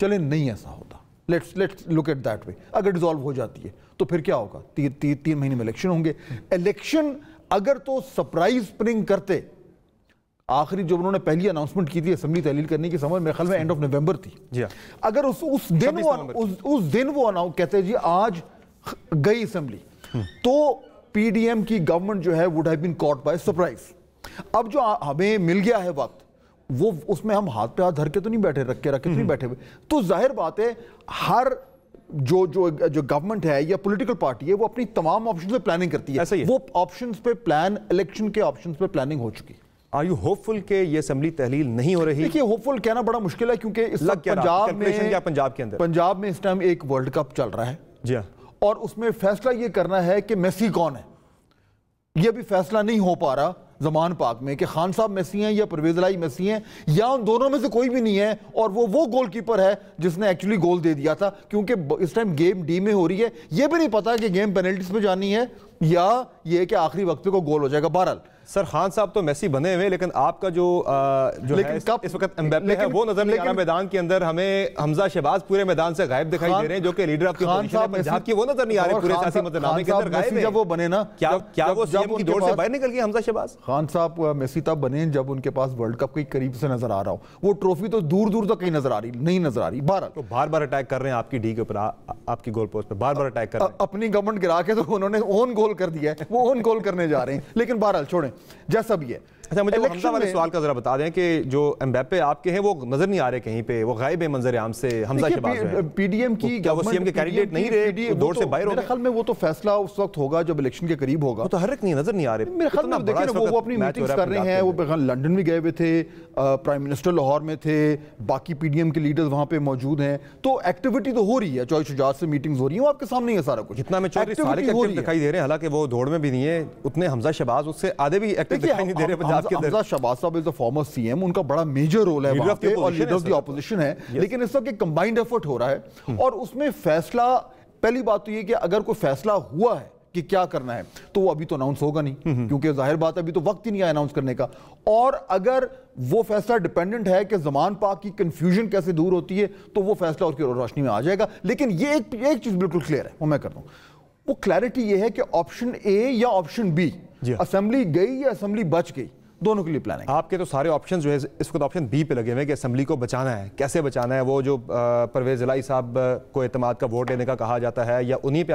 چلیں نہیں ایسا ہوتا, let's look at that way. اگر ڈیزالو ہو جاتی ہے تو پھر کیا ہوگا؟ 3 مہینے میں الیکشن ہوں گے. الیکشن اگر تو سرپرائز اسپرنگ کرتے, آخری جب انہوں نے پہلی اناؤنسمنٹ کی تھی اسمبلی تحلیل کرنے کی, سمجھ میرے خیال میں اینڈ آف نومبر تھی, اگر اس دن وہ اناؤنس کہتے جی آج گئی اسمبلی, تو پی ڈی ایم کی گورنمنٹ جو ہے would have been caught by surprise. اب جو ہمیں مل گیا ہے وقت, وہ اس میں ہم ہاتھ پہ ہاتھ دھر کے تو نہیں بیٹھے, رکھ کے تو نہیں بیٹھے ہوئے. تو ظاہر بات ہے ہر جو گورنمنٹ ہے یا پولیٹیکل پارٹی ہے وہ اپنی تمام آپشنز پہ پلاننگ کرتی ہے. وہ آپشنز پہ الیکشن کے آپشنز پہ پلاننگ ہو چکی. Are you hopeful کہ یہ اسمبلی تحلیل نہیں ہو رہی؟ دیکھیے ہوپفل کہنا بڑا مشکل ہے, کیونکہ اس وقت پنجاب میں اس ٹائم ایک ورلڈ کپ چل رہا ہے, جی ہاں, اور اس میں فیصلہ یہ کرنا ہے کہ میسی کون ہے. یہ بھی فیصلہ نہیں ہو پا رہا زمان پاک میں کہ خان صاحب میسی ہیں یا پرویز الہی میسی ہیں, یا ان دونوں میں سے کوئی بھی نہیں ہے, اور وہ گول کیپر ہے جس نے ایکچولی گول دے دیا تھا, کیونکہ اس ٹائم گیم ڈی میں ہو رہی ہے. یہ بھی نہیں پتا کہ گیم پینلٹیز پہ جانی ہے یا یہ کہ آخری وقت پہ کو گول ہو جائے گا. بہرحال سر خان صاحب تو میسی بنے ہوئے, لیکن آپ کا جو اس وقت امبیپے ہے وہ نظر نہیں آ رہا میدان کے اندر. ہمیں حمزہ شہباز پورے میدان سے غائب دکھائی دے رہے ہیں, جو کہ لیڈر آف دی اپوزیشن ہے پنجاب کی, وہ نظر نہیں آ رہے پورے سیاسی منظرنامے کے اندر غائب ہیں. جب وہ بنے نا, کیا وہ سی ایم کی دوڑ سے باہر نکل گئے حمزہ شہباز؟ خان صاحب میسی تب بنے جب ان کے پاس ورلڈ کپ کے قریب سے نظر آ رہا ہو. وہ ٹرافی تو دور دور تک نہیں نظر آ رہی. بار بار اٹیک کر رہے ہیں آپ کی ڈی کے اوپر, آپ کی گول پوسٹ پہ بار بار اٹیک کر رہے ہیں. اپنی گورنمنٹ گرا کے تو انہوں نے اون گول کر دیا ہے, وہ اون گول کرنے جا رہے ہیں. لیکن بہرحال چھوڑیں جیسا بھی ہے. اچھا مجھے حمزہ والے سوال کا ذرا بتا دیں کہ جو امبیپے آپ کے ہیں وہ نظر نہیں آ رہے کہیں پہ, وہ غائب ہے منظر عام سے. حمزہ شہباز جو ہے پی ڈی ایم کی, کیا وہ سی ایم کے کینڈیڈیٹ نہیں رہے, دوڑ سے باہر ہو گئے؟ میرے خیال میں وہ تو فیصلہ اس وقت ہوگا جب الیکشن کے قریب ہوگا. وہ تو حرک نہیں نظر نہیں آ رہے میرے خیال میں. دیکھیں وہ اپنی میٹنگز کر رہے ہیں, وہ لنڈن بھی گئے ہوئے تھے, پرائم منسٹر لاہور میں تھے, باقی پی ڈی ایم کے لیڈرز وہاں پہ موجود ہیں, تو ایکٹیویٹی تو ہو رہی ہے. چوائس شجاعت سے میٹنگز ہو رہی ہیں, وہ آپ کے سامنے ہی ہے سارا کچھ. جتنا میں چودھری سارے ایکٹیو دکھائی دے رہے ہیں, حالانکہ وہ دوڑ میں بھی نہیں ہے اتنے. حمزہ شہباز اس سے آدھے بھی ایکٹیو دکھائی نہیں دے رہے پنجاب کے اندر. حمزہ شہباز صاحب از اے فارمر سی ایم, ان کا بڑا میجر رول ہے وہاں پہ, اور لیڈر آف دی اپوزیشن ہے. لیکن اس وقت ایک کمبائنڈ ایفرٹ ہو رہا ہے, اور اس میں فیصلہ, پہلی بات تو یہ کہ اگر کوئی فیصلہ ہوا ہے کہ کیا کرنا ہے تو وہ ابھی تو اناؤنس ہوگا نہیں, کیونکہ ظاہر بات ابھی تو وقت ہی نہیں آیا اناؤنس کرنے کا. اور اگر وہ فیصلہ ڈیپینڈنٹ ہے کہ زمان پاک کی کنفیوژن کیسے دور ہوتی ہے, تو وہ فیصلہ اس کی روشنی میں آ جائے گا. لیکن یہ ایک چیز بالکل کلیئر ہے, وہ میں کرتا ہوں, وہ کلیئرٹی یہ ہے کہ آپشن اے یا آپشن بی, اسمبلی گئی یا اسمبلی بچ گئی, دونوں کے لیے پلاننگ. آپ کے تو سارے آپشن جو ہے اس وقت آپشن بی پہ لگے ہوئے کہ اسمبلی کو بچانا ہے. کیسے بچانا ہے؟ وہ جو پرویز الہی صاحب کو اعتماد کا ووٹ لینے کا کہا جاتا ہے, یا انہیں پہ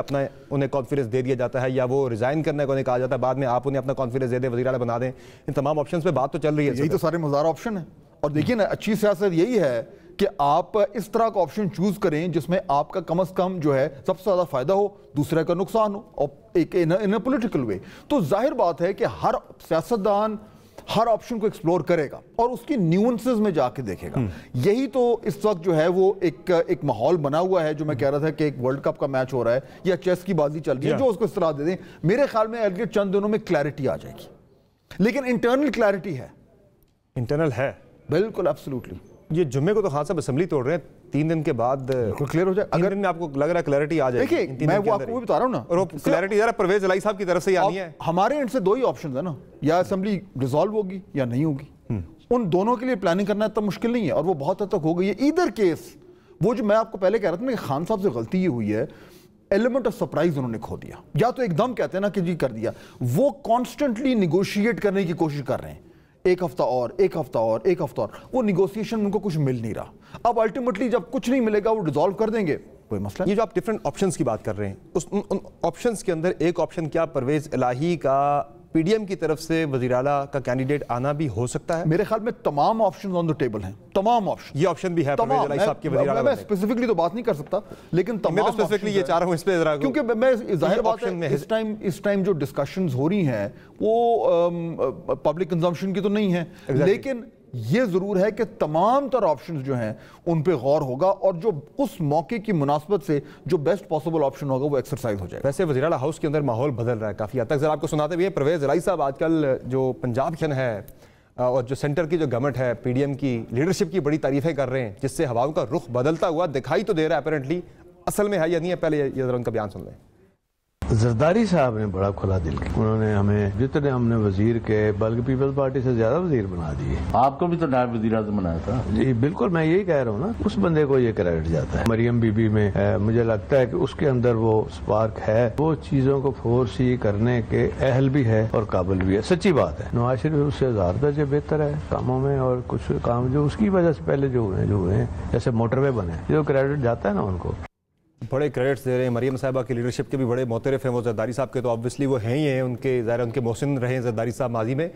انہیں کانفیڈنس دے دیا جاتا ہے, یا وہ ریزائن کرنے کو انہیں کہا جاتا ہے, بعد میں آپ انہیں اپنا کانفیڈنس دے دیں, وزیر اعلیٰ بنا دیں. ان تمام آپشنز پہ بات تو چل رہی ہے. یہی تو سارے مزار آپشن ہیں. اور دیکھیے نا, اچھی سیاست یہی ہے کہ آپ اس طرح کا آپشن چوز کریں جس میں آپ کا کم از کم جو ہے سب سے زیادہ فائدہ ہو, دوسرے کا نقصان ہو, اور ایک ان اے پولیٹیکل وے. تو ظاہر بات ہے کہ ہر سیاستدان ہر آپشن کو ایکسپلور کرے گا اور اس کی نیونسز میں جا کے دیکھے گا. یہی تو اس وقت جو ہے وہ ایک ماحول بنا ہوا ہے, جو میں کہہ رہا تھا کہ ایک ورلڈ کپ کا میچ ہو رہا ہے یا چیس کی بازی چل رہی ہے, جو اس کو اصطلاح دے دیں. میرے خیال میں اگلے چند دنوں میں کلیئرٹی آ جائے گی, لیکن انٹرنل کلیئرٹی ہے. انٹرنل ہے بالکل, ایبسولوٹلی. یہ جمعے کو تو خان صاحب اسمبلی توڑ رہے ہیں, 3 دن کے بعد کلیئر ہو جائے. اگر میں آپ کو لگ رہا ہے کلیئرٹی آ جائے گی. دیکھیں میں وہ آپ کو بھی بتا رہا ہوں نا, اور وہ کلیئرٹی ذرا پرویز الہی صاحب کی طرف سے آنی ہے. ہمارے اینڈ سے 2 ہی آپشنز ہیں نا, یا اسمبلی ڈیزالو ہوگی یا نہیں ہوگی. ان دونوں کے لیے پلاننگ کرنا اتنا مشکل نہیں ہے, اور وہ بہت حد تک ہو گئی ہے. ایدر کیس, وہ جو میں آپ کو پہلے کہہ رہا تھا نا کہ خان صاحب سے غلطی یہ ہوئی ہے, ایلیمنٹ آف سرپرائز انہوں نے کھو دیا. یا تو ایک دم کہتے ہیں نا کہ جی کر دیا, وہ کانسٹنٹلی نیگوشیٹ کرنے کی کوشش کر رہے ہیں, ایک ہفتہ اور, ایک ہفتہ اور, ایک ہفتہ اور. وہ نیگوسیشن ان کو کچھ مل نہیں رہا. اب الٹیمیٹلی جب کچھ نہیں ملے گا وہ ڈیزالو کر دیں گے, کوئی مسئلہ. یہ جو آپ ڈفرنٹ آپشنز کی بات کر رہے ہیں, ان آپشنز کے اندر ایک آپشن کیا پرویز الہی کا پی ڈی ایم کی طرف سے وزیر اعلیٰ کا کینڈیڈیٹ آنا بھی ہو سکتا ہے؟ میرے خیال میں تمام آپشنز آن دی ٹیبل ہیں, تمام آپشن. یہ آپشن بھی ہے پرویز الہی صاحب کے وزیر اعلیٰ. میں اسپیسیفکلی تو بات نہیں کر ستا, لیکن تمام اسپیسیفکلی یہ چاہ رہا ہوں اس پہ ذرا, کیونکہ میں ظاہر بات ہے اس ٹائم جو ڈسکشنز ہو رہی ہیں وہ پبلک کنزمپشن کی تو نہیں ہیں, لیکن یہ ضرور ہے کہ تمام تر آپشنز جو ہیں ان پہ غور ہوگا, اور جو اس موقع کی مناسبت سے جو بیسٹ پاسبل آپشن ہوگا وہ ایکسرسائز ہو جائے گا. ویسے وزیر اعلیٰ ہاؤس کے اندر ماحول بدل رہا ہے کافی حد تک. ذرا آپ کو سناتے بھی ہیں, پرویز الہی صاحب آج کل جو پنجاب شن ہے اور جو سینٹر کی جو گورنمنٹ ہے, پی ڈی ایم کی لیڈرشپ کی بڑی تعریفیں کر رہے ہیں, جس سے ہواؤں کا رخ بدلتا ہوا دکھائی تو دے رہا ہے. اپیرنٹلی اصل میں ہے یا نہیں ہے, پہلے یہ ذرا ان کا بیان سن لیں. زرداری صاحب نے بڑا کھلا دل کیا، انہوں نے ہمیں جتنے ہم نے وزیر کے بلکہ پیپلز پارٹی سے زیادہ وزیر بنا دیے. آپ کو بھی تو نائب وزیر اعظم بنایا تھا. جی بالکل، میں یہی کہہ رہا ہوں نا، اس بندے کو یہ کریڈٹ جاتا ہے. مریم بی بی میں مجھے لگتا ہے کہ اس کے اندر وہ سپارک ہے، وہ چیزوں کو فورسی کرنے کے اہل بھی ہے اور قابل بھی ہے. سچی بات ہے. نواز شریف اس سے ہزار درجے بہتر ہے کاموں میں، اور کچھ کام جو اس کی وجہ سے پہلے جو ہوئے ہیں جیسے موٹر وے بنے، جو کریڈٹ جاتا ہے نا ان کو. بڑے کریڈٹس دے رہے ہیں. مریم صاحبہ کی لیڈرشپ کے بھی بڑے معترف ہیں وہ. زرداری صاحب کے تو آبویسلی وہ ہیں ہی ہیں، ان کے ظاہر ان کے محسن رہے ہیں زرداری صاحب ماضی میں.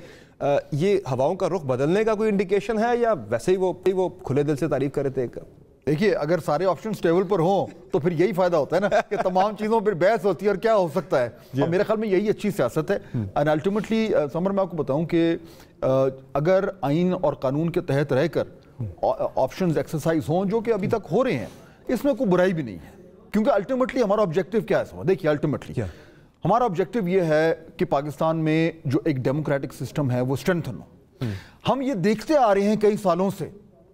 یہ ہواؤں کا رخ بدلنے کا کوئی انڈیکیشن ہے یا ویسے ہی وہ کھلے دل سے تعریف کر رہے تھے؟ دیکھیے اگر سارے آپشنز ٹیبل پر ہوں تو پھر یہی فائدہ ہوتا ہے نا کہ تمام چیزوں پر بحث ہوتی ہے اور کیا ہو سکتا ہے. اور میرے خیال میں یہی اچھی سیاست ہے. اینڈ الٹیمیٹلی سمر میں آپ کو بتاؤں کہ اگر آئین اور قانون کے تحت رہ کر آپشنز ایکسرسائز ہوں جو کہ ابھی تک ہو رہے ہیں، اس میں کوئی برائی بھی نہیں ہے. کیونکہ الٹیمیٹلی ہمارا آبجیکٹیو کیا ہے؟ دیکھیے الٹیمیٹلی ہمارا آبجیکٹیو یہ ہے کہ پاکستان میں جو ایک ڈیموکریٹک سسٹم ہے وہ اسٹرینتھن ہو. ہم یہ دیکھتے آ رہے ہیں کئی سالوں سے،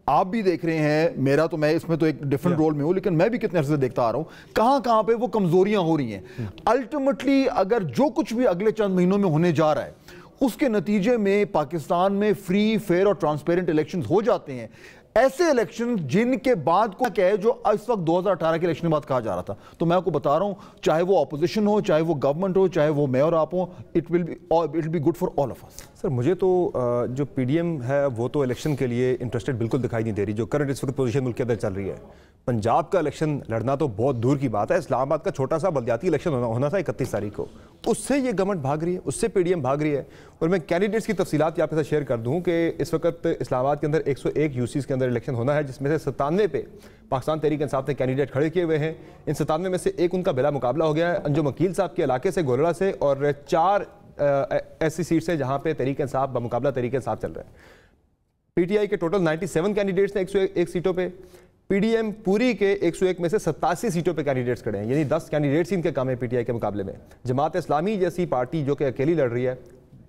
آپ بھی دیکھ رہے ہیں، میں اس میں تو ایک ڈیفرنٹ رول میں ہوں، لیکن میں بھی کتنے عرصے سے دیکھتا آ رہا ہوں کہاں پہ وہ کمزوریاں ہو رہی ہیں. الٹیمیٹلی اگر جو کچھ بھی اگلے چند مہینوں میں ہونے جا رہا ہے اس کے نتیجے میں پاکستان میں فری، فیئر اور ٹرانسپیرنٹ الیکشنز ہو جاتے ہیں، ایسے الیکشن جن کے بعد کو کیا ہے جو اس وقت 2018 کے الیکشن کے بعد کہا جا رہا تھا. تو میں آپ کو بتا رہا ہوں، چاہے وہ اپوزیشن ہو، چاہے وہ گورنمنٹ ہو، چاہے وہ میں اور آپ ہوں، it will be good for all of us. Sir مجھے تو جو پی ڈی ایم ہے وہ تو الیکشن کے لیے انٹرسٹڈ بالکل دکھائی نہیں دے رہی. جو کرنٹ اس وقت پوزیشن ملک کے اندر چل رہی ہے، پنجاب کا الیکشن لڑنا تو بہت دور کی بات ہے. اسلام آباد کا چھوٹا سا بلدیاتی الیکشن ہونا تھا 31 تاریخ کو، اس سے یہ گورنمنٹ بھاگ رہی ہے، اس سے پی ڈی ایم بھاگ رہی ہے. اور میں کینڈیڈیٹس کی تفصیلات آپ کے ساتھ شیئر کر دوں کہ اس وقت اسلام آباد کے اندر 101 یو سیز کے اندر الیکشن ہونا ہے، جس میں سے 97 پہ پاکستان تحریک انصاف نے کینڈیڈیٹ کھڑے کیے ہوئے ہیں. ان 97 میں سے ایک ان کا بلا مقابلہ ہو گیا ہے انجم وکیل صاحب کے علاقے سے، گولڑا سے، اور 4 ایسی سیٹس ہیں جہاں پہ تحریک انصاف بمقابلہ تحریک انصاف چل رہے ہیں. پی ٹی آئی کے ٹوٹل 97 کینڈیڈیٹس ہیں 101 سیٹوں پہ. پی ڈی ایم پوری کے 101 میں سے 87 سیٹوں پہ کینڈیڈیٹس کھڑے ہیں، یعنی 10 کینڈیڈیٹس ان کے کام ہیں پی ٹی آئی کے مقابلے میں. جماعت اسلامی جیسی پارٹی جو کہ اکیلی لڑ رہی ہے،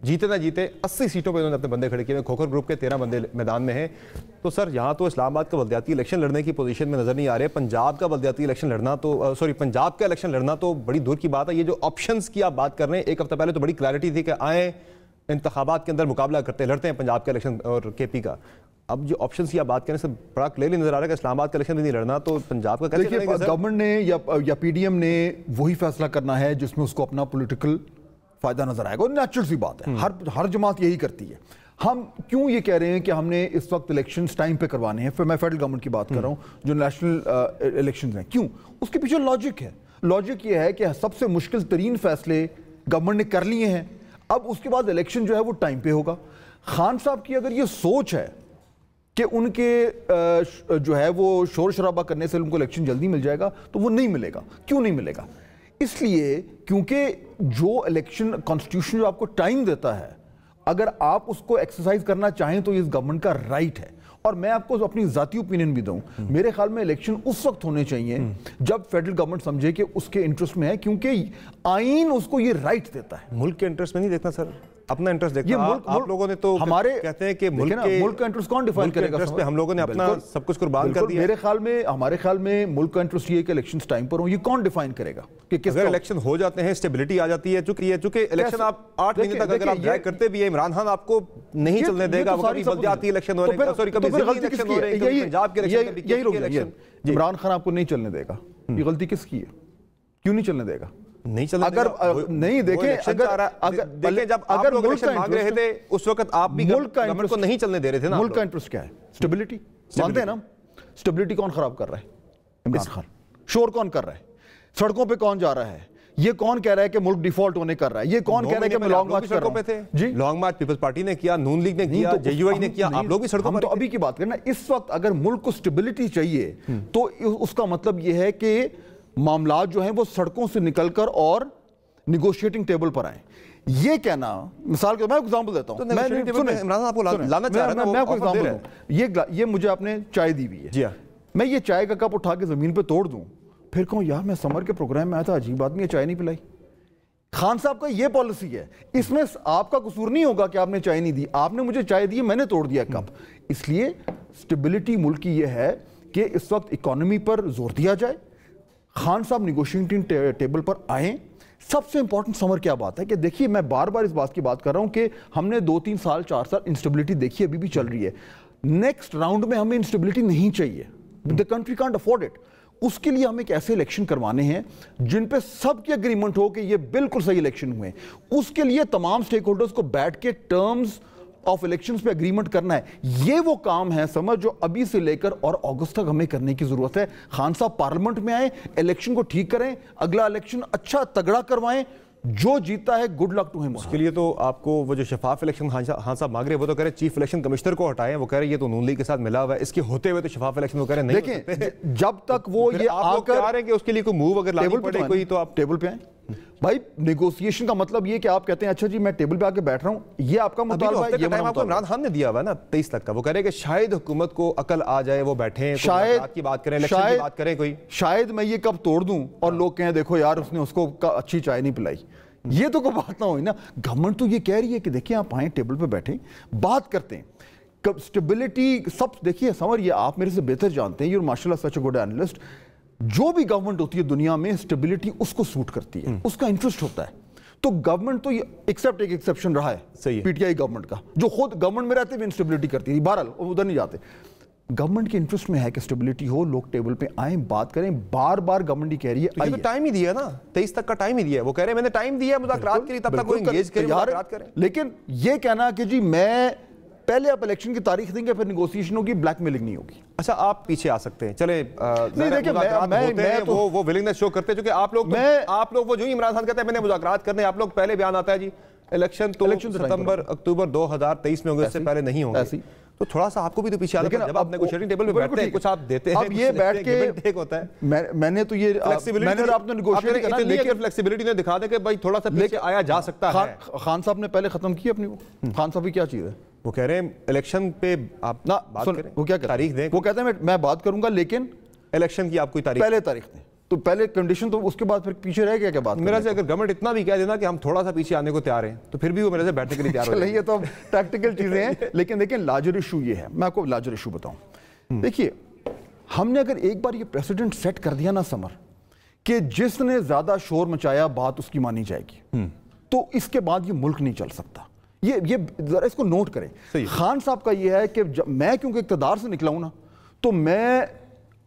جیتے نہ جیتے 80 سیٹوں پہ انہوں نے اپنے بندے کھڑے کیے ہوئے. کھوکھر گروپ کے 13 بندے میدان میں ہیں. تو سر یہاں تو اسلام آباد کا بلدیاتی الیکشن لڑنے کی پوزیشن میں نظر نہیں آ رہے. پنجاب کا بلدیاتی الیکشن لڑنا تو پنجاب کا الیکشن لڑنا تو بڑی دور کی بات ہے. یہ جو آپشنز کی آپ بات کر رہے ہیں، ایک ہفتہ پہلے تو بڑی کلیئرٹی تھی کہ آئیں انتخابات کے اندر مقابلہ لڑتے ہیں پنجاب کا الیکشن اور کے پی کا. اب جو آپشنز کی آپ بات کریں سے بڑا کلیئرلی نظر آ رہا ہے کہ اسلام آباد کا الیکشن بھی نہیں لڑنا، تو پنجاب کا کیسے لڑیں گے سر؟ گورنمنٹ نے یا پی ڈی ایم نے وہی فیصلہ کرنا ہے جس میں اس کو اپنا پولیٹیکل فائدہ نظر آئے گا. اور نیچرل سی بات ہے، ہر جماعت یہی کرتی ہے. ہم کیوں یہ کہہ رہے ہیں کہ ہم نے اس وقت الیکشنز ٹائم پہ کروانے ہیں؟ پھر میں فیڈرل گورنمنٹ کی بات کر رہا ہوں جو نیشنل الیکشنز ہیں. کیوں؟ اس کے پیچھے لاجک ہے. لاجک یہ ہے کہ سب سے مشکل ترین فیصلے گورنمنٹ نے کر لیے ہیں، اب اس کے بعد الیکشن جو ہے وہ ٹائم پہ ہوگا. خان صاحب کی اگر یہ سوچ ہے کہ ان کے جو ہے وہ شور شرابہ کرنے سے ان کو الیکشن جلدی مل جائے گا، تو وہ نہیں ملے گا. کیوں نہیں ملے گا؟ اس لیے کیونکہ جو الیکشن کانسٹیٹیوشن جو آپ کو ٹائم دیتا ہے، اگر آپ اس کو ایکسرسائز کرنا چاہیں تو یہ گورنمنٹ کا رائٹ ہے. اور میں آپ کو اپنی ذاتی اوپینین بھی دوں، میرے خیال میں الیکشن اس وقت ہونے چاہیے جب فیڈرل گورنمنٹ سمجھے کہ اس کے انٹرسٹ میں ہے، کیونکہ آئین اس کو یہ رائٹ دیتا ہے. ملک کے انٹرسٹ میں نہیں دیکھنا سر، اپنا انٹرسٹ دیکھنا. آپ لوگوں نے تو کہتے ہیں کہ ملک کا انٹرسٹ کون ڈیفائن کرے گا؟ ہم لوگوں نے اپنا سب کچھ قربان کر دیا. میرے خیال میں، ہمارے خیال میں ملک کا انٹرسٹ یہ ہے کہ الیکشنز ٹائم پر ہوں. یہ کون ڈیفائن کرے گا کہ کس اگر الیکشن ہو جاتے ہیں اسٹیبلٹی آ جاتی ہے؟ چونکہ الیکشن آپ 8 مہینے تک اگر آپ ڈرائی کرتے بھی ہیں، عمران خان آپ کو نہیں چلنے دے گا. وہ کبھی بلدیاتی الیکشن ہو رہے ہیں، سوری کبھی ضمنی الیکشن ہو رہے ہیں، کبھی پنجاب کے الیکشن، یہی رک جائے. عمران خان آپ کو نہیں چلنے دے گا، یہ غلطی کس کی ہے؟ کیوں نہیں چلنے دے گا؟ نہیں چلنے اگر نہیں دیکھیں، دیکھیں جب آپ لوگ الیکشن مانگ رہے تھے اس وقت آپ بھی گورنمنٹ کو نہیں چلنے دے رہے تھے نا. ملک کا انٹرسٹ کیا ہے؟ سٹیبلٹی. مانتے ہیں نا؟ سٹیبلٹی کون خراب کر رہا ہے؟ عمران خان. شور کون کر رہا ہے؟ سڑکوں پہ کون جا رہا ہے؟ یہ کون کہہ رہا ہے کہ ملک ڈیفالٹ ہونے کر رہا ہے؟ یہ کون کہہ رہا ہے کہ میں لانگ مارچ کر رہا ہوں؟ جی لانگ مارچ پیپلز پارٹی نے کیا، نون لیگ نے کیا، جے یو آئی نے کیا، آپ لوگ بھی سڑکوں پر. ہم تو ابھی کی بات کریں نا. اس وقت اگر ملک کو سٹیبلٹی چاہیے تو اس کا مطلب یہ ہے کہ معاملات جو ہیں وہ سڑکوں سے نکل کر اور نیگوشیٹنگ ٹیبل پر آئیں. یہ کہنا، مثال کے میں ایگزامپل دیتا ہوں، یہ مجھے آپ نے چائے دی ہوئی ہے، میں یہ چائے کا کپ اٹھا کے زمین پہ توڑ دوں، پھر کہوں یار میں سمر کے پروگرام میں آیا تھا، عجیب آدمی ہے چائے نہیں پلائی. خان صاحب کا یہ پالیسی ہے. اس میں آپ کا قصور نہیں ہوگا کہ آپ نے چائے نہیں دی، آپ نے مجھے چائے دی، میں نے توڑ دیا کپ. اس لیے سٹیبلٹی ملک کی یہ ہے کہ اس وقت اکانومی پر زور دیا جائے. خان صاحب نیگوشیٹنگ ٹیبل پر آئیں، سب سے امپورٹنٹ سمر کیا بات ہے کہ دیکھیے میں بار بار اس بات کی بات کر رہا ہوں کہ ہم نے 2-3 سال 4 سال انسٹیبلٹی دیکھی ابھی بھی چل رہی ہے. نیکسٹ راؤنڈ میں ہمیں انسٹیبلٹی نہیں چاہیے. the country can't afford it. اس کے لیے ہمیں ایک ایسے الیکشن کروانے ہیں جن پہ سب کی اگریمنٹ ہو کہ یہ بالکل صحیح الیکشن ہوئے. اس کے لیے تمام سٹیک ہولڈرز کو بیٹھ کے ٹرمز آف الیکشنز پہ اگریمنٹ کرنا ہے. یہ وہ کام ہے سمجھ جو ابھی سے لے کر اور اگست تک ہمیں کرنے کی ضرورت ہے. خان صاحب پارلیمنٹ میں آئیں, الیکشن کو ٹھیک کریں, اگلا الیکشن اچھا تگڑا کروائیں, جو جیتا ہے گڈ لک ٹو ہم. اس کے لیے تو آپ کو وہ جو شفاف الیکشن خان صاحب مانگ رہے ہیں وہ تو کہہ رہے چیف الیکشن کمیشنر کو ہٹائیں. وہ کہہ رہے یہ تو نون لیگ کے ساتھ ملا ہوا ہے, اس کے ہوتے ہوئے تو شفاف الیکشن وہ کہہ رہے نہیں. دیکھیں جب تک وہ یہ آ کر کہ اس کے لیے کوئی موو اگر لانی پڑے کوئی تو آپ ٹیبل پہ آئیں. بھائی نیگوسیشن کا مطلب یہ کہ آپ کہتے ہیں اچھا جی میں ٹیبل پہ آ کے بیٹھ رہا ہوں, یہ آپ کا مطالبہ ہے. یہ آپ کو عمران خان نے دیا ہوا ہے نا 23 تک کا. وہ کہہ رہے کہ شاید حکومت کو عقل آ جائے, وہ بیٹھیں شاید کی بات کریں, الیکشن کی بات کریں. کوئی شاید میں یہ کب توڑ دوں اور لوگ کہیں دیکھو یار اس نے اس کو اچھی چائے نہیں پلائی. یہ تو کوئی بات نہ ہوئی نا. گورنمنٹ تو یہ کہہ رہی ہے کہ دیکھیں آپ آئیں ٹیبل پہ بیٹھیں بات کرتے ہیں. اسٹیبلٹی سب دیکھیے سمر, یہ آپ میرے سے بہتر جانتے ہیں, یو ماشاء اللہ سچ اے گڈ اینالسٹ. جو بھی گورنمنٹ ہوتی ہے دنیا میں اسٹیبلٹی اس کو سوٹ کرتی ہے, اس کا انٹرسٹ ہوتا ہے. تو گورنمنٹ تو یہ ایکسیپٹ ایک ایکسیپشن رہا ہے پی ٹی آئی گورنمنٹ کا, جو خود گورنمنٹ میں رہتے ہوئے انسٹیبلٹی کرتی ہے. بہرحال ادھر نہیں جاتے. گورنمنٹ کے انٹرسٹ میں ہے کہ اسٹیبلٹی ہو, لوگ ٹیبل پہ آئیں بات کریں. بار بار گورنمنٹ ہی کہہ رہی ہے, تو ٹائم ہی دیا نا 23 تک کا ٹائم ہی دیا. وہ کہہ رہے ہیں میں نے ٹائم دیا مذاکرات کے لیے, تب تک وہ انگیج کریں مذاکرات کریں. لیکن یہ کہنا کہ جی میں پہلے آپ الیکشن کی تاریخ دیں گے پھر نیگوسیشن ہوگی, بلیک میلنگ نہیں ہوگی. اچھا آپ پیچھے آ سکتے ہیں, چلیں میں وہ ولنگنس شو کرتے ہیں, چونکہ آپ لوگ وہ جو ہی عمران خان کہتے ہیں میں نے مذاکرات کرنے, آپ لوگ پہلے بیان آتا ہے جی الیکشن تو ستمبر اکتوبر 2023 میں ہوں گے, اس سے پہلے نہیں ہوں گے. تو تھوڑا سا آپ کو بھی تو پیچھے آنا ہے, جب آپ نیگوشیٹنگ ٹیبل پہ بیٹھتے ہیں کچھ آپ دیتے ہیں, اب یہ بیٹھ کے ہوتا ہے. میں نے تو یہ آپ نے نیگوشیٹ کرنا, لیکن فلیکسیبلٹی نے دکھا دے کہ بھائی تھوڑا سا پیچھے آیا جا سکتا ہے. خان صاحب نے پہلے ختم کی اپنی, خان صاحب کی کیا چیز ہے, وہ کہہ رہے ہیں الیکشن پہ آپ بات کریں, وہ کیا تاریخ دیں, وہ کہتے ہیں میں بات کروں گا لیکن الیکشن کی آپ کوئی تاریخ پہلے تاریخ دیں. تو پہلے کنڈیشن تو اس کے بعد پھر پیچھے رہ گیا کیا بات. میرا سے اگر گورنمنٹ اتنا بھی کہہ دینا کہ ہم تھوڑا سا پیچھے آنے کو تیار ہیں تو پھر بھی وہ میرے سے بیٹھنے کے لیے تیار ہو جائیں. یہ تو ٹیکٹیکل چیزیں ہیں, لیکن دیکھیں لارجر ایشو یہ ہے. میں آپ کو لارجر ایشو بتاؤں. دیکھیے ہم نے اگر ایک بار یہ پریسیڈنٹ سیٹ کر دیا نا سمر کہ جس نے زیادہ شور مچایا بات اس کی مانی جائے گی, تو اس کے بعد یہ ملک نہیں چل سکتا. یہ ذرا اس کو نوٹ کریں. خان صاحب کا یہ ہے کہ میں کیونکہ اقتدار سے نکلا ہوں نا, تو میں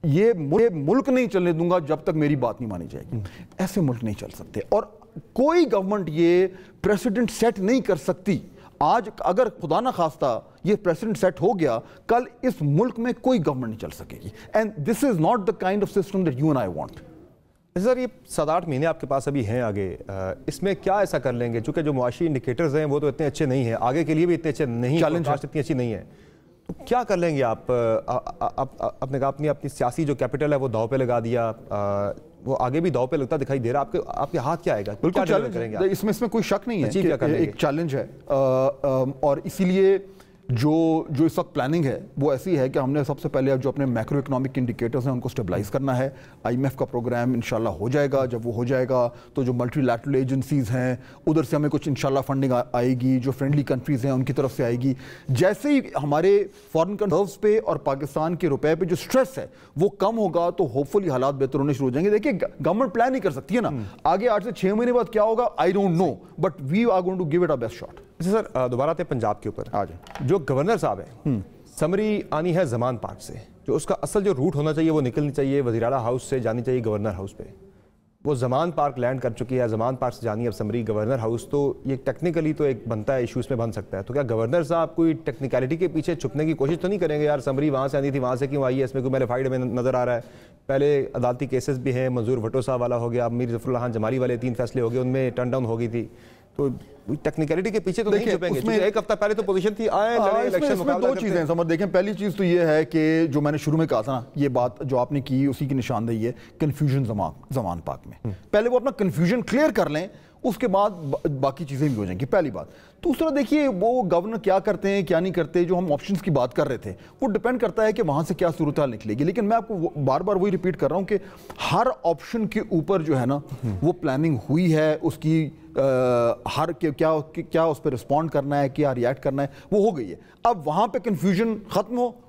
یہ ملک نہیں چلنے دوں گا جب تک میری بات نہیں مانی جائے گی. ایسے ملک نہیں چل سکتے, اور کوئی گورنمنٹ یہ پریسیڈنٹ سیٹ نہیں کر سکتی. آج اگر خدا نہ خواستہ یہ پریسیڈنٹ سیٹ ہو گیا, کل اس ملک میں کوئی گورنمنٹ نہیں چل سکے گی. And this is not the kind of system that you and I want. Sir یہ 7-8 مہینے آپ کے پاس ابھی ہیں آگے, اس میں کیا ایسا کر لیں گے, چونکہ جو معاشی انڈیکیٹرز ہیں وہ تو اتنے اچھے نہیں ہیں, آگے کے لیے بھی اتنے اچھے نہیں, چیلنج اتنی اچھی نہیں ہے, تو کیا کر لیں گے آپ؟ آپ نے کہا اپنی سیاسی جو کیپٹل ہے وہ داؤ پہ لگا دیا, وہ آگے بھی داؤ پہ لگتا دکھائی دے رہا, آپ کے ہاتھ کیا آئے گا؟ بالکل چیلنج ہے, اس میں کوئی شک نہیں ہے کہ ایک چیلنج ہے, اور اسی لیے جو اس وقت پلاننگ ہے وہ ایسی ہے کہ ہم نے سب سے پہلے جو اپنے میکرو اکنامک انڈیکیٹرز ہیں ان کو سٹیبلائز کرنا ہے. آئی ایم ایف کا پروگرام انشاءاللہ ہو جائے گا. جب وہ ہو جائے گا تو جو ملٹی لیٹرل ایجنسیز ہیں ادھر سے ہمیں کچھ انشاءاللہ فنڈنگ آئے گی, جو فرینڈلی کنٹریز ہیں ان کی طرف سے آئے گی. جیسے ہی ہمارے فارن کنزروز پہ اور پاکستان کے روپے پہ جو سٹریس ہے وہ کم ہوگا تو ہوپ فلی حالات بہتر ہونے شروع ہو جائیں گے. دیکھیے گورنمنٹ پلان نہیں کر سکتی ہے نا, آگے 8 سے 6 مہینے بعد کیا ہوگا I don't know, but we are going to give it a best shot. Sir دوبارہ آتے ہیں پنجاب کے اوپر. جو گورنر صاحب ہیں, سمری آنی ہے زمان پارک سے, جو اس کا اصل جو روٹ ہونا چاہیے وہ نکلنی چاہیے وزیر اعلیٰ ہاؤس سے, جانی چاہیے گورنر ہاؤس پہ. وہ زمان پارک لینڈ کر چکی ہے, زمان پارک سے جانی ہے اب سمری گورنر ہاؤس. تو یہ ٹیکنیکلی تو ایک بنتا ہے ایشو اس میں بن سکتا ہے, تو کیا گورنر صاحب کوئی ٹیکنیکلٹی کے پیچھے چھپنے کی کوشش تو نہیں کریں گے, یار سمری وہاں سے آنی تھی وہاں سے کیوں آئی ہے, اس میں کوئی میلیفائڈ میں نظر آ رہا ہے. پہلے عدالتی کیسز بھی ہیں, منظور بھٹو صاحب والا ہو گیا, میر ظفر اللہ خان جمالی والے 3 فیصلے ہو گئے, ان میں ٹرن ڈاؤن ہو گئی تھی. تو ٹیکنیکلٹی کے پیچھے تو نہیں چھپیں گے, ایک ہفتہ پہلے تو پوزیشن تھی اس میں 2 چیزیں ہیں سمجھ. دیکھیں پہلی چیز تو یہ ہے کہ جو میں نے شروع میں کہا تھا نا, یہ بات جو آپ نے کی اسی کی نشاندہی ہے, کنفیوژن زمان پاک میں. پہلے وہ اپنا کنفیوژن کلیئر کر لیں, اس کے بعد باقی چیزیں بھی ہو جائیں گی, پہلی بات. دوسرا دیکھیے وہ گورنر کیا کرتے ہیں کیا نہیں کرتے, جو ہم آپشنز کی بات کر رہے تھے وہ ڈیپینڈ کرتا ہے کہ وہاں سے کیا صورتحال نکلے گی. لیکن میں آپ کو بار بار وہی ریپیٹ کر رہا ہوں کہ ہر آپشن کے اوپر جو ہے نا وہ پلاننگ ہوئی ہے, اس کی ہر کیا اس پہ رسپونڈ کرنا ہے, کیا ریئیکٹ کرنا ہے, وہ ہو گئی ہے. اب وہاں پہ کنفیوژن ختم ہو,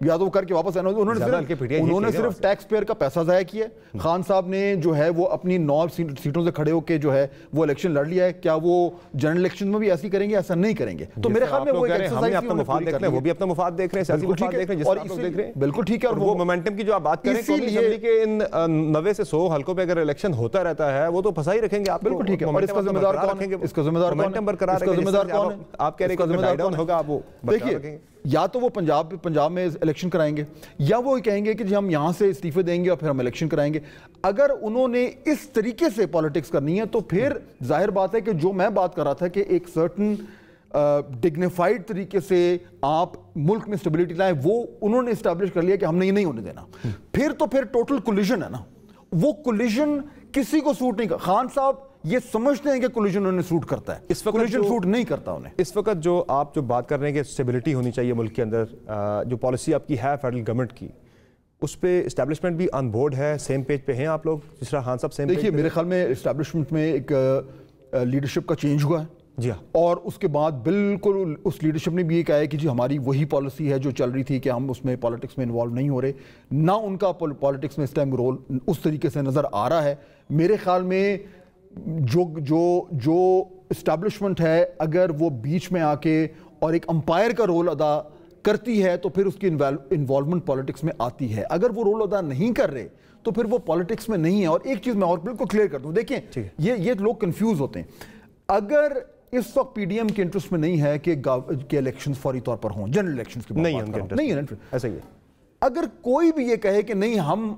یا تو وہ کر کے واپس آنا. انہوں نے صرف ٹیکس پیئر کا پیسہ ضائع کیا ہے. خان صاحب نے جو ہے وہ اپنی 9 سیٹوں سے کھڑے ہو کے جو ہے وہ الیکشن لڑ لیا ہے. کیا وہ جنرل الیکشن میں بھی ایسی کریں گے؟ ایسا نہیں کریں گے. تو میرے خیال میں وہ اپنا مفاد دیکھ رہے ہیں, وہ بھی اپنا مفاد دیکھ رہے ہیں, سیاسی مفاد دیکھ رہے ہیں, اور دیکھ رہے ہیں. بالکل ٹھیک ہے. اور وہ مومنٹم کی جو آپ بات کریں اسمبلی کے ان 90 سے 100 حلقوں پہ اگر الیکشن ہوتا رہتا ہے وہ تو پھنسا ہی رکھیں گے آپ. بالکل ٹھیک ہے. اور اس کا ذمہ دار کون ہے؟ اس کا ذمہ دار کون ہے؟ آپ کہہ رہے ہیں کہ ڈائی ڈاؤن ہوگا, آپ وہ دیکھیے یا تو وہ پنجاب میں الیکشن کرائیں گے, یا وہ کہیں گے کہ جی ہم یہاں سے استعفے دیں گے اور پھر ہم الیکشن کرائیں گے. اگر انہوں نے اس طریقے سے پالیٹکس کرنی ہے تو پھر ظاہر بات ہے کہ جو میں بات کر رہا تھا کہ ایک سرٹن ڈگنیفائڈ طریقے سے آپ ملک میں اسٹیبلٹی لائیں, وہ انہوں نے اسٹیبلش کر لیا کہ ہم نے یہ نہیں ہونے دینا. پھر ٹوٹل کولیجن ہے نا, وہ کولیجن کسی کو سوٹ نہیں. خان صاحب یہ سمجھتے ہیں کہ کولیجن انہیں سوٹ کرتا ہے, اس وقت کولیجن سوٹ نہیں کرتا انہیں. اس وقت جو آپ بات کر رہے ہیں کہ اسٹیبلٹی ہونی چاہیے ملک کے اندر, جو پالیسی آپ کی ہے فیڈرل گورنمنٹ کی, اس پہ اسٹیبلشمنٹ بھی آن بورڈ ہے, سیم پیج پہ ہیں آپ لوگ جس طرح خان صاحب سیم پیج؟ دیکھیے میرے خیال میں اسٹیبلشمنٹ میں ایک لیڈرشپ کا چینج ہوا ہے. جی ہاں. اور اس کے بعد بالکل اس لیڈرشپ نے بھی یہ کہا ہے کہ جی ہماری وہی پالیسی ہے جو چل رہی تھی کہ ہم اس میں پالیٹکس میں انوالو نہیں ہو رہے. نہ ان کا پالیٹکس میں اس ٹائم رول اس طریقے سے نظر آ رہا ہے. میرے خیال میں جو اسٹیبلشمنٹ ہے اگر وہ بیچ میں آ کے اور ایک امپائر کا رول ادا کرتی ہے تو پھر اس کی انوالومنٹ پالیٹکس میں آتی ہے. اگر وہ رول ادا نہیں کر رہے تو پھر وہ پالیٹکس میں نہیں ہے. اور ایک چیز میں اور بالکل کلیئر کر دوں, دیکھیں یہ لوگ کنفیوز ہوتے ہیں. اگر اس وقت پی ڈی ایم کے انٹرسٹ میں نہیں ہے کہ الیکشنز فوری طور پر ہوں, جنرل الیکشنز کی نہیں ہے, ایسا ہی ہے. اگر کوئی بھی یہ کہے کہ نہیں ہم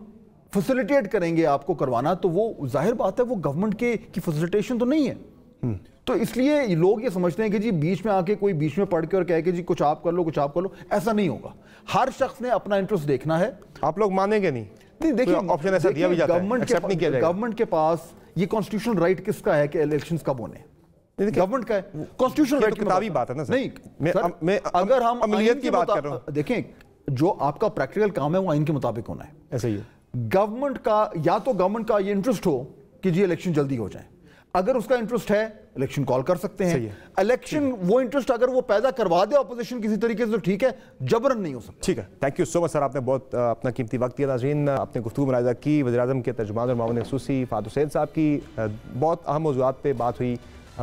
فیسیلیٹیٹ کریں گے آپ کو کروانا, تو وہ ظاہر بات ہے وہ گورنمنٹ کی فیسیلیٹیشن تو نہیں ہے. تو اس لیے لوگ یہ سمجھتے ہیں کہ جی بیچ میں آ کے کوئی بیچ میں پڑھ کے اور کہے کہ جی کچھ آپ کر لو کچھ آپ کر لو. ایسا نہیں ہوگا. ہر شخص نے اپنا انٹرسٹ دیکھنا ہے. آپ لوگ مانیں گے نہیں؟ دیکھیے آپشن ایسا دیا بھی جاتا ہے, ایکسیپٹ نہیں کیا جائے گا. گورنمنٹ کے پاس یہ کانسٹیٹیوشنل رائٹ کس کا ہے کہ الیکشنز کب ہونے؟ گورنمنٹ کا ہے. کانسٹیٹیوشنل رائٹ کتابی بات ہے نا. نہیں, میں اگر ہم عملیت کی بات کر رہا ہوں, دیکھیں جو آپ کا پریکٹیکل کام ہے وہ آئین کے مطابق ہونا ہے. ایسا ہی ہے. گورنمنٹ کا یا تو گورنمنٹ کا یہ انٹرسٹ ہو کہ جی الیکشن جلدی ہو جائیں. اگر اس کا انٹرسٹ ہے الیکشن کال کر سکتے ہیں. الیکشن وہ انٹرسٹ اگر وہ پیدا کروا دے اپوزیشن کسی طریقے سے تو ٹھیک ہے, جبرن نہیں ہو سکتا. ٹھیک ہے. تھینک یو سو مچ سر, آپ نے بہت اپنا قیمتی وقت دیا. ناظرین, آپ نے گفتگو ملاحظہ کی وزیر اعظم کے ترجمان اور معاون خصوصی فہد حسین صاحب کی. بہت اہم موضوعات پہ بات ہوئی,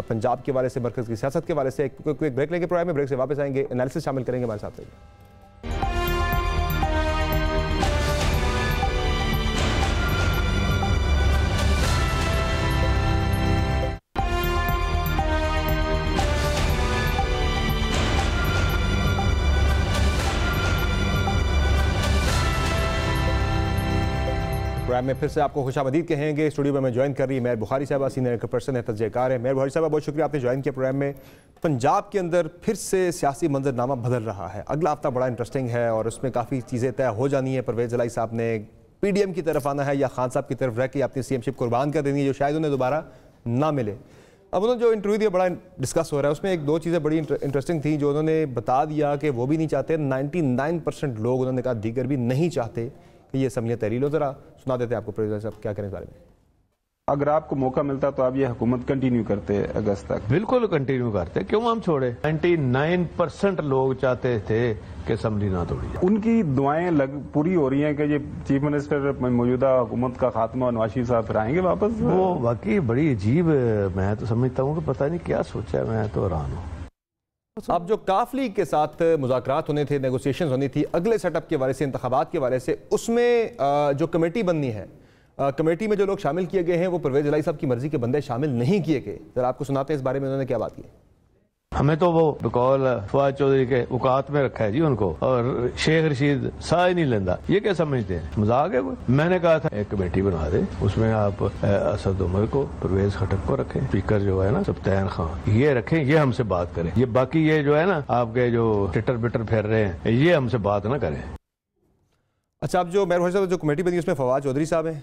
پنجاب کے حوالے سے, مرکز کی سیاست کے حوالے سے. ایک بریک لیں گے پروگرام میں, بریک سے واپس آئیں گے, انالیسس شامل کریں گے ہمارے ساتھ. پروگرام میں پھر سے آپ کو خوش آمدید کہیں گے. اسٹوڈیو میں ہمیں جوائن کر رہی ہے مہر بخاری صاحبہ, سینئر پرسن ہے, تجزیہ کار ہے. مہر بخاری صاحبہ بہت شکریہ, آپ نے جوائن کیا پروگرام میں. پنجاب کے اندر پھر سے سیاسی منظرنامہ بدل رہا ہے. اگلا ہفتہ بڑا انٹرسٹنگ ہے اور اس میں کافی چیزیں طے ہو جانی ہیں. پرویز الہی صاحب نے پی ڈی ایم کی طرف آنا ہے یا خان صاحب کی طرف رہ کے اپنی سی ایم شپ قربان کر دینی ہے جو شاید انہیں دوبارہ نہ ملے. اب انہوں نے جو انٹرویو دیا بڑا ڈسکس ہو رہا ہے, اس میں ایک دو چیزیں بڑی انٹرسٹنگ تھیں جو انہوں نے بتا دیا کہ وہ بھی نہیں چاہتے. 99% لوگ انہوں نے کہا دیگر بھی نہیں چاہتے کہ یہ اسمبلیاں تحلیل ہو. ذرا سنا دیتے ہیں آپ کو پرویز صاحب کیا کریں اس بارے میں. اگر آپ کو موقع ملتا تو آپ یہ حکومت کنٹینیو کرتے اگست تک؟ بالکل کنٹینیو کرتے, کیوں ہم چھوڑے. 99% لوگ چاہتے تھے کہ اسمبلی نہ توڑی جائے. ان کی دعائیں پوری ہو رہی ہیں کہ یہ چیف منسٹر موجودہ حکومت کا خاتمہ نواز شریف صاحب پھر آئیں گے واپس. وہ واقعی بڑی عجیب, میں تو سمجھتا ہوں کہ پتہ نہیں کیا سوچا ہے, میں تو حیران ہوں. اب جو کاف لیگ کے ساتھ مذاکرات ہونے تھے, نیگوسیشنز ہونی تھی اگلے سیٹ اپ کے حوالے سے, انتخابات کے حوالے سے, اس میں جو کمیٹی بننی ہے, کمیٹی میں جو لوگ شامل کیے گئے ہیں وہ پرویز الہی صاحب کی مرضی کے بندے شامل نہیں کیے گئے. ذرا آپ کو سناتے ہیں اس بارے میں انہوں نے کیا بات کی. ہمیں تو وہ بقول فواد چودھری کے اوقات میں رکھا ہے جی ان کو, اور شیخ رشید سا ہی نہیں لینا. یہ کیا سمجھتے ہیں, مذاق ہے کوئی؟ میں نے کہا تھا ایک کمیٹی بنا دے, اس میں آپ اسد عمر کو, پرویز خٹک کو رکھیں, اسپیکر جو ہے نا سبطین خان یہ رکھیں, یہ ہم سے بات کریں. یہ باقی یہ جو ہے نا آپ کے جو ٹٹر بٹر پھیر رہے ہیں یہ ہم سے بات نہ کریں. اچھا, اب جو مہر بخاری صاحب جو کمیٹی بنی اس میں فواد چودھری صاحب ہیں,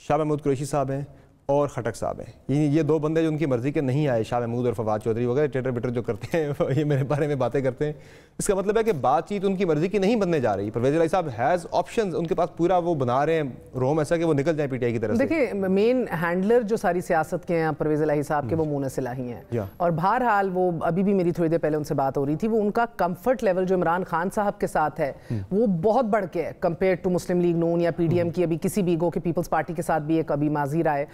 شاہ محمود قریشی صاحب ہیں, اور خٹک صاحب ہیں. یہ دو بندے جو ان کی مرضی کے نہیں آئے, شاہ محمود اور فواد چودھری وغیرہ ٹیٹر بیٹر جو کرتے ہیں یہ میرے بارے میں باتیں کرتے ہیں. اس کا مطلب ہے کہ بات چیت ان کی مرضی کی نہیں بننے جا رہی. پرویز الہی صاحب ہیز آپشنز, ان کے پاس پورا وہ بنا رہے ہیں روم ایسا کہ وہ نکل جائیں پی ٹی آئی کی طرف سے. دیکھیں مین ہینڈلر جو ساری سیاست کے ہیں پرویز الہی صاحب کے وہ مونس الہی ہیں, اور بہرحال وہ ابھی بھی میری تھوڑی دیر پہلے ان سے بات ہو رہی تھی, وہ ان کا کمفرٹ لیول جو عمران خان صاحب کے ساتھ ہے وہ بہت بڑھ کے ہے کمپیئر ٹو مسلم لیگ نون یا پی ڈی ایم کی, ابھی کسی بھی گو کہ پیپلز پارٹی کے ساتھ بھی ایک ابھی ماضی رائے,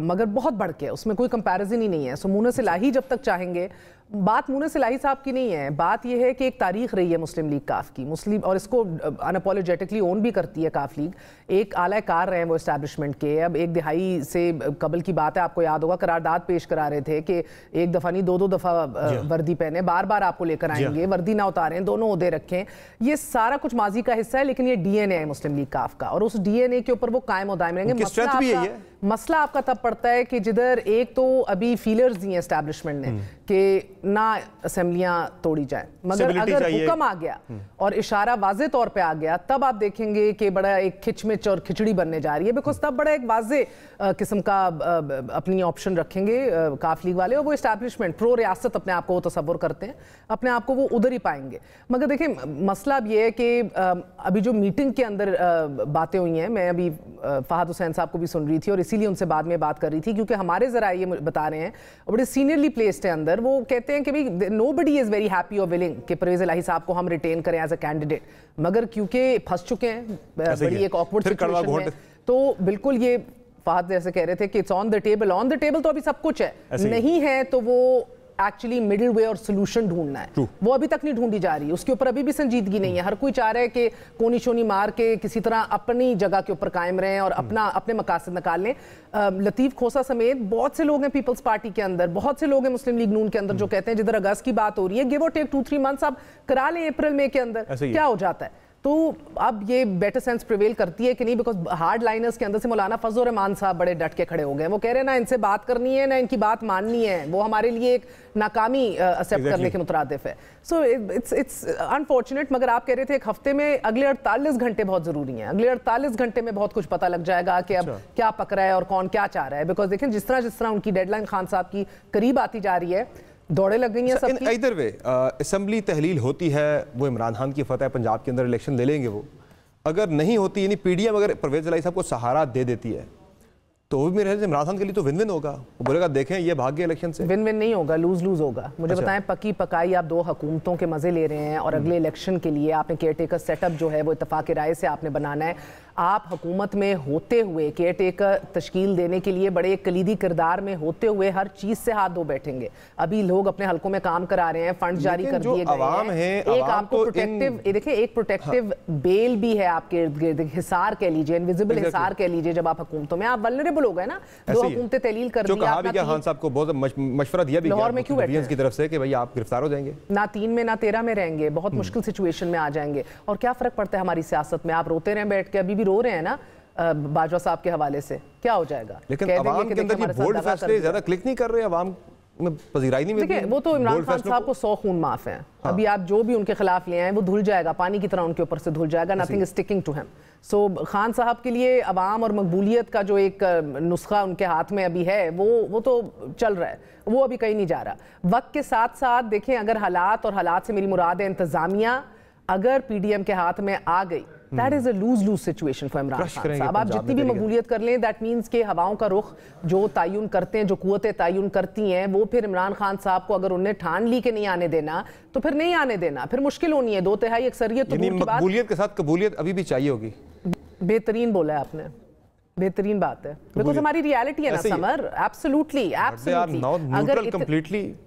مگر بہت بڑھ کے, اس میں کوئی کمپیریزن ہی نہیں ہے. سو مونس الہی جب تک چاہیں گے, بات مونس الہی صاحب کی نہیں ہے, بات یہ ہے کہ ایک تاریخ رہی ہے مسلم لیگ کاف کی, مسلم, اور اس کو انپولوجیٹکلی اون بھی کرتی ہے کاف لیگ. ایک اعلی کار رہے ہیں وہ اسٹیبلشمنٹ کے. اب ایک دہائی سے قبل کی بات ہے, آپ کو یاد ہوگا قرارداد پیش کرا رہے تھے کہ ایک دفعہ نہیں دو دفعہ وردی پہنے, بار بار آپ کو لے کر آئیں گے, وردی نہ اتاریں, دونوں عہدے رکھیں. یہ سارا کچھ ماضی کا حصہ ہے, لیکن یہ ڈی این اے ہے مسلم لیگ کاف کا, اور اس ڈی این اے کے اوپر وہ قائم و دائم رہیں گے. مسئلہ آپ کا تب پڑتا ہے کہ جدھر ایک تو ابھی فیلرز دی ہیں اسٹیبلشمنٹ نے کہ نہ اسمبلیاں توڑی جائیں, مگر اگر حکم آ گیا اور اشارہ واضح طور پہ آ گیا, تب آپ دیکھیں گے کہ بڑا ایک کھچمچ اور کھچڑی بننے جا رہی ہے, بیکاز تب بڑا ایک واضح قسم کا اپنی آپشن رکھیں گے کاف لیگ والے, اور وہ اسٹیبلشمنٹ پرو ریاست اپنے آپ کو وہ تصور کرتے ہیں, اپنے آپ کو وہ ادھر ہی پائیں گے. مگر دیکھیں مسئلہ اب یہ ہے کہ ابھی جو میٹنگ کے اندر باتیں ہوئی ہیں, میں ابھی فہد حسین صاحب کو بھی سن رہی تھی اور اسی لیے ان سے بعد میں بات کر رہی تھی, کیونکہ ہمارے ذرائع یہ بتا رہے ہیں بڑے سینئرلی پلیسڈ ہیں اندر, وہ کہتے ہیں کہ nobody is very happy or willing کہ پرویز الہی صاحب کو ہم ریٹین کریں ایز اے کینڈیڈیٹ, مگر کیونکہ پھنس چکے ہیں بڑی ایک awkward situation میں, تو بالکل یہ فہد جیسے کہہ رہے تھے کہ it's on the table تو ابھی سب کچھ ہے, نہیں ہے تو وہ ایکچولی مڈل وے اور سولوشن ڈھونڈنا ہے, وہ ابھی تک نہیں ڈھونڈی جا رہی, اس کے اوپر ابھی بھی سنجیدگی نہیں ہے. ہر کوئی چاہ رہا ہے کہ کونی شونی مار کے کسی طرح اپنی جگہ کے اوپر قائم رہیں اور اپنے مقاصد نکال لیں. لطیف کھوسا سمیت بہت سے لوگ ہیں پیپلز پارٹی کے اندر, بہت سے لوگ ہیں مسلم لیگ نون کے اندر جو کہتے ہیں جدھر اگست کی بات ہو رہی ہے, گیو اور ٹیک 2-3 منتھس آپ کرا لیں اپریل مئی کے اندر, کیا ہو جاتا ہے. تو اب یہ بیٹر سینس پریویل کرتی ہے کہ نہیں, بیکاز ہارڈ لائنرز کے اندر سے مولانا فضل الرحمان صاحب بڑے ڈٹ کے کھڑے ہو گئے, وہ کہہ رہے ہیں نہ ان سے بات کرنی ہے نہ ان کی بات ماننی ہے, وہ ہمارے لیے ایک ناکامی ایکسیپٹ کرنے کے مترادف ہے. سو اٹس انفارچونیٹ, مگر آپ کہہ رہے تھے ایک ہفتے میں اگلے 48 گھنٹے بہت ضروری ہیں, اگلے 48 گھنٹے میں بہت کچھ پتہ لگ جائے گا کہ اب کیا پک رہا ہے اور کون کیا چاہ رہا ہے. بیکاز دیکھیں جس طرح ان کی ڈیڈ لائن خان صاحب کی قریب آتی جا رہی ہے, دوڑے لگ گئی ہیں سب کی. ایدر وے اسمبلی تحلیل ہوتی ہے, وہ عمران خان کی فتح پنجاب کے اندر الیکشن لے لیں گے, وہ اگر نہیں ہوتی, یعنی پی ڈی ایم اگر پرویز الہی صاحب کو سہارا دے دیتی ہے تو وہ بھی میرے خیال سے عمران خان کے لیے تو ون ون ہوگا. وہ بولے گا دیکھیں یہ بھاگ گئے الیکشن سے. ون ون نہیں ہوگا, لوز لوز ہوگا. مجھے بتائیں پکی پکائی آپ 2 حکومتوں کے مزے لے رہے ہیں, اور اگلے الیکشن کے لیے آپ نے کیئر ٹیکر سیٹ اپ جو ہے وہ اتفاق رائے سے آپ نے بنانا ہے. آپ حکومت میں ہوتے ہوئے کیئر ٹیکر تشکیل دینے کے لیے بڑے کلیدی کردار میں ہوتے ہوئے ہر چیز سے ہاتھ دھو بیٹھیں گے. ابھی لوگ اپنے حلقوں میں کام کرا رہے ہیں, فنڈ جاری کر دیے گئے ہیں, ایک آپ کو پروٹیکٹیو, دیکھیں ایک پروٹیکٹیو بیل بھی ہے آپ کے حصار کہہ لیجیے, انویزیبل حصار کہہ لیجیے. جب آپ حکومتوں میں آپ ولنریبل ہو گئے نا, 2 حکومتیں تحلیل کر دی, کہا بھی کیا خان صاحب کو بہت مشورہ دیا بھی لاہور میں کیوں بیٹھے کی طرف سے کہ بھائی آپ گرفتار ہو جائیں گے, نہ 3 میں نہ 13 میں رہیں گے, بہت مشکل سچویشن میں آ جائیں گے. اور کیا فرق پڑتا ہے ہماری سیاست میں, آپ روتے رہیں بیٹھ کے, ابھی بھی رو رہے ہیں نا باجوہ صاحب کے حوالے سے, کیا ہو جائے گا. لیکن عوام کے اندر یہ بولڈ فیصلے زیادہ کلک نہیں کر رہے, عوام میں پذیرائی نہیں ملتی. دیکھیں وہ تو عمران خان صاحب کو 100 خون معاف ہیں, ابھی آپ جو بھی ان کے خلاف لے آئیں وہ دھل جائے گا, پانی کی طرح ان کے اوپر سے دھل جائے گا. nothing is sticking to him. سو خان صاحب کے لیے عوام اور مقبولیت کا جو ایک نسخہ ان کے ہاتھ میں ابھی ہے وہ تو چل رہا ہے, وہ ابھی کہیں نہیں جا رہا. وقت کے ساتھ ساتھ دیکھیں اگر حالات, اور حالات سے میری مراد ہے انتظامیہ, اگر پی ڈی ایم کے ہاتھ میں آ گئی, that is a lose-lose situation for Imran Khan صاحب. آپ جتنی بھی مقبولیت کر لیں, that means کہ ہواؤں کا رخ جو تعین کرتے ہیں, جو قوتیں تعین کرتی ہیں, وہ پھر عمران خان صاحب کو اگر انہیں ٹھان لی کہ نہیں آنے دینا, تو پھر نہیں آنے دینا, پھر مشکل ہونی ہے. 2/3 اکثریت تو دور کی بات, مقبولیت کے ساتھ قبولیت ابھی بھی چاہیے ہوگی. بہترین بولا ہے آپ نے, بہترین بات ہے, بیکاز ہماری ریالٹی ہے نا سمر. ایبسولوٹلی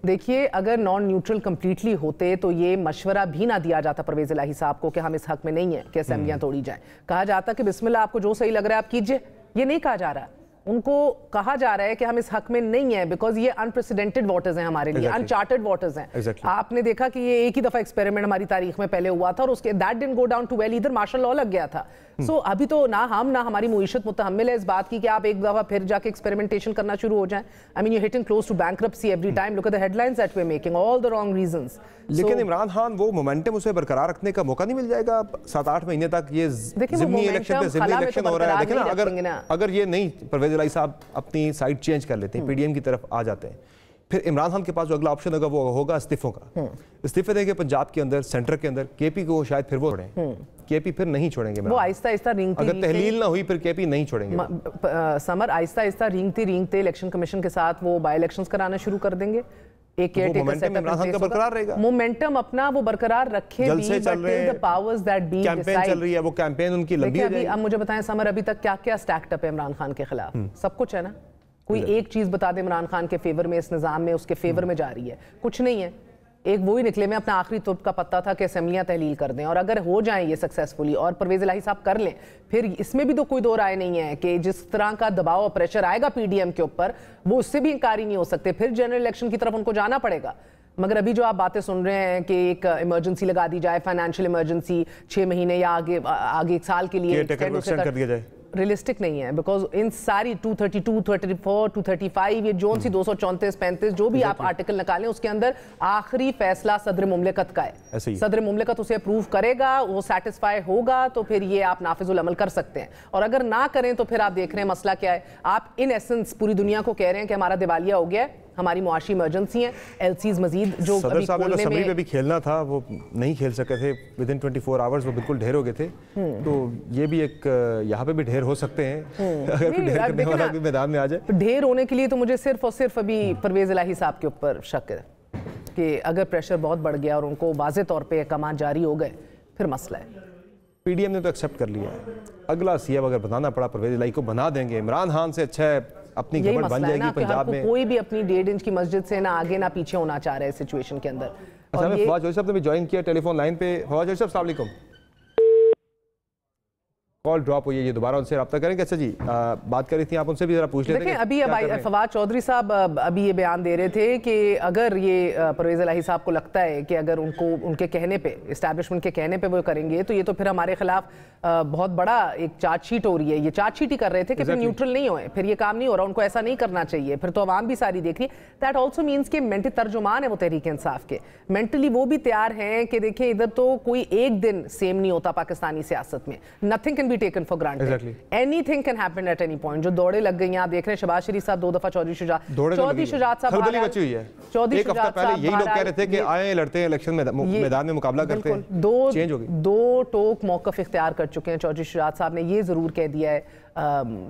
دیکھیے, اگر نان نیوٹرل کمپلیٹلی ہوتے تو یہ مشورہ بھی نہ دیا جاتا پرویز الہی صاحب کو کہ ہم اس حق میں نہیں ہیں کہ اسمبلیاں توڑی جائیں. کہا جاتا کہ بسم اللہ آپ کو جو صحیح لگ رہا ہے آپ کیجئے. یہ نہیں کہا جا رہا, ان کو کہا جا رہا ہے کہ ہم اس حق میں نہیں ہیں, بیکاز یہ انپریسیڈنٹڈ واٹرز ہیں ہمارے لیے, انچارٹڈ واٹرز ہیں. آپ نے دیکھا کہ یہ ایک ہی دفعہ ایکسپیریمنٹ ہماری تاریخ میں پہلے ہوا تھا, اور اس کے that didn't go down too well ادھر, مارشل لاء لگ گیا تھا. سو ابھی تو نہ ہم نہ ہماری معیشت متحمل ہے اس بات کی کہ آپ ایک دفعہ پھر جا کے ایکسپیریمنٹیشن کرنا شروع ہو جائیں. I mean you're hitting close to bankruptcy every time. Look at the headlines that we're making, all the wrong reasons. لیکن عمران خان وہ مومنٹم اسے برقرار رکھنے کا موقع نہیں مل جائے گا 7-8 مہینے تک. یہ ضمنی الیکشن پہ ضمنی الیکشن ہو رہا ہے, دیکھیں نا, اگر یہ نہیں پرویز الہی صاحب اپنی سائڈ چینج کر لیتے ہیں, پی ڈی ایم کی طرف آ جاتے ہیں, پھر عمران خان کے پاس جو اگلا آپشن ہوگا وہ ہوگا استعفوں کا. استعفے دیں گے پنجاب کے اندر, سینٹر کے اندر, کے پی کو شاید پھر وہ چھوڑیں, کے پی پھر نہیں چھوڑیں گے, وہ آہستہ آہستہ رینگتے اگر تحلیل نہ ہوئی پھر کے پی نہیں چھوڑیں گے. سمر آہستہ آہستہ رینگتے الیکشن کمیشن کے ساتھ وہ بائی الیکشنز کرانا شروع کر دیں گے. ایک کیئر ٹیکر سیٹ اپ برقرار رہے گا, مومنٹم اپنا وہ برقرار رکھیں بھی, جلسے چل رہے ہیں, کیمپین چل رہی ہے, وہ کیمپین ان کی لمبی ہے. اب مجھے بتائیں سمر, ابھی تک کیا کیا سٹیکڈ اپ ہے عمران خان کے خلاف؟ سب کچھ ہے نا. کوئی ایک چیز بتا دے عمران خان کے فیور میں, اس نظام میں اس کے فیور میں جا رہی ہے؟ کچھ نہیں ہے. ایک وہی نکلے میں اپنا آخری ترک کا پتہ تھا کہ اسمبلیاں تحلیل کر دیں, اور اگر ہو جائیں یہ سکسیسفلی اور پرویز الہی صاحب کر لیں, پھر اس میں بھی تو کوئی دو رائے نہیں ہے کہ جس طرح کا دباؤ اور پریشر آئے گا پی ڈی ایم کے اوپر, وہ اس سے بھی انکاری نہیں ہو سکتے, پھر جنرل الیکشن کی طرف ان کو جانا پڑے گا. مگر ابھی جو آپ باتیں سن رہے ہیں کہ ایک ایمرجنسی لگا دی جائے, فائنینشیل ایمرجنسی 6 مہینے یا آگے 1 سال کے لیے کر دیا جائے, ریلسٹک نہیں ہے. بیکاز ان ساری 232, 234, 235 یہ جون سی 234, 35 جو بھی آپ آرٹیکل نکالیں, اس کے اندر آخری فیصلہ صدر مملکت کا ہے. صدر مملکت اسے اپروو کرے گا, وہ سیٹسفائی ہوگا تو پھر یہ آپ نافذ العمل کر سکتے ہیں, اور اگر نہ کریں تو پھر آپ دیکھ رہے ہیں مسئلہ کیا ہے. آپ ان ایسنس پوری دنیا کو کہہ رہے ہیں کہ ہمارا دیوالیہ ہو گیا ہے, ہماری معاشی ایمرجنسی ہیں, ایل سیز مزید جو صدر صاحب نے اسمبلی میں بھی کھیلنا تھا وہ نہیں کھیل سکے تھے, ود ان 24 آورز وہ بالکل ڈھیر ہو گئے تھے. تو یہ بھی ایک یہاں پہ بھی ڈھیر ہو سکتے ہیں اگر کوئی ڈھیر کرنے والا بھی میدان میں آ جائے. ڈھیر ہونے کے لیے تو مجھے صرف اور صرف ابھی پرویز الہی صاحب کے اوپر شک ہے کہ اگر پریشر بہت بڑھ گیا اور ان کو واضح طور پہ احکامات جاری ہو گئے, پھر مسئلہ ہے. پی ڈی ایم نے تو ایکسیپٹ کر لیا ہے, اگلا سی ایم اگر بنانا پڑا پرویز الہی کو بنا دیں گے. عمران خان سے اچھا ہے اپنی گورنمنٹ بن جائے گی پنجاب میں. کوئی بھی اپنی 1.5 انچ کی مسجد سے نہ آگے نہ پیچھے ہونا چاہ رہا ہے سچویشن کے اندر. اچھا, میں فواز جوہری صاحب نے بھی جوائن کیا ٹیلی فون لائن پہ. فواز جوہری صاحب السلام علیکم. کال ڈراپ ہوئی ہے, یہ دوبارہ ان سے رابطہ کریں گے. اچھا جی, بات کر رہی تھی آپ, ان سے بھی ذرا پوچھ لیتے ہیں. دیکھیں ابھی فواد چودھری صاحب ابھی یہ بیان دے رہے تھے کہ اگر یہ پرویز الہی صاحب کو لگتا ہے کہ اگر ان کو ان کے کہنے پہ, اسٹیبلشمنٹ کے کہنے پہ وہ کریں گے, تو یہ تو پھر ہمارے خلاف بہت بڑا ایک چارج شیٹ ہو رہی ہے. یہ چارج شیٹ ہی کر رہے تھے کہ پھر نیوٹرل نہیں ہوئے, پھر یہ کام نہیں ہو رہا, ان کو ایسا نہیں کرنا چاہیے. پھر تو عوام بھی ساری دیکھ رہی ہے. دیٹ آلسو مینس کہ مینٹل ترجمان ہے وہ تحریک انصاف کے, مینٹلی وہ بھی تیار ہیں کہ دیکھیں ادھر تو کوئی ایک دن سیم نہیں ہوتا پاکستانی سیاست میں. Nothing can be taken for granted, anything can happen at any point. جو دوڑے لگ گئی ہیں, آپ دیکھ رہے ہیں شہباز شریف صاحب 2 دفعہ چودھری شجاعت صاحب بچی ہوئی ہے. ایک ہفتہ پہلے یہی لوگ کہہ رہے تھے کہ آئیں لڑتے ہیں الیکشن میدان میں مقابلہ کرتے ہیں, چینج ہو گئی. 2 ٹوک موقف اختیار کر چکے ہیں چودھری شجاعت صاحب نے. یہ ضرور کہہ دیا ہے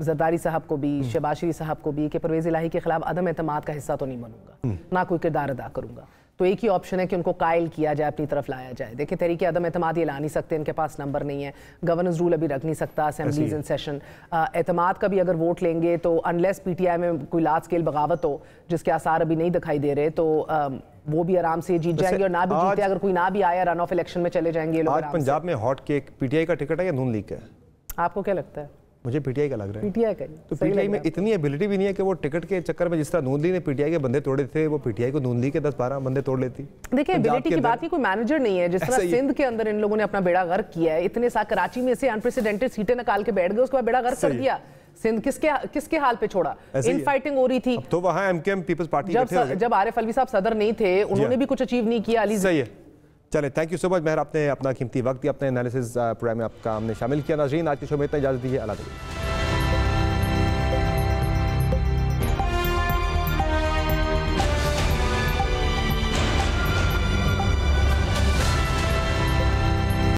زرداری صاحب کو بھی, شہباز شریف صاحب کو بھی, کہ پرویز الہی کے خلاف عدم اعتماد کا حصہ تو نہیں بنوں گا, نہ کوئی کردار ادا کروں گا. تو ایک ہی آپشن ہے کہ ان کو قائل کیا جائے, اپنی طرف لایا جائے. دیکھیں تحریک عدم اعتماد یہ لا نہیں سکتے, ان کے پاس نمبر نہیں ہے, گورننس رول ابھی رکھ نہیں سکتا, اسمبلیز ان سیشن. اعتماد کا بھی اگر ووٹ لیں گے تو انلیس پی ٹی آئی میں کوئی لارج اسکیل بغاوت ہو, جس کے آثار ابھی نہیں دکھائی دے رہے, تو وہ بھی آرام سے جیت جائیں گے. اور نہ بھی جیتے, اگر کوئی نہ بھی آیا, رن آف الیکشن میں چلے جائیں گے. آج پنجاب میں ہاٹ کیک پی ٹی آئی کا ٹکٹ ہے یا نون لیگ کا ہے؟ آپ کو کیا لگتا ہے؟ مجھے پی ٹی آئی کا لگ رہا ہے. پی ٹی آئی کا. تو پی ٹی آئی میں اتنی ایبلٹی بھی نہیں ہے کہ وہ ٹکٹ کے چکر میں جس طرح نون لیگ نے پی ٹی آئی کے بندے توڑے تھے, وہ پی ٹی آئی کو نون لیگ کے 10-12 بندے توڑ لیتی. دیکھیں ایبلٹی کی بات ہی, کوئی مینیجر نہیں ہے. جس طرح سندھ کے اندر ان لوگوں نے اپنا بیڑا غرق کیا ہے, اتنے سا کراچی میں سے انپریسیڈنٹڈ سیٹیں نکال کے بیٹھ گئے, اس کے بعد بیڑا غرق کر دیا. سندھ کس کے حال پہ چھوڑا؟ ان فائٹنگ ہو رہی تھی تو وہاں ایم کے ایم پیپلز پارٹی جب عارف الوی صاحب صدر نہیں تھے, انہوں نے بھی کچھ اچیو نہیں کیا. صحیح ہے. چلیں, تھینک یو سو مچ مہر, آپ نے اپنا قیمتی وقت دیا, اپنے انالیسز پروگرام میں آپ کا ہم نے شامل کیا. ناظرین, آج کے شو میں اتنا اجازت دیجیے. اللہ حافظ.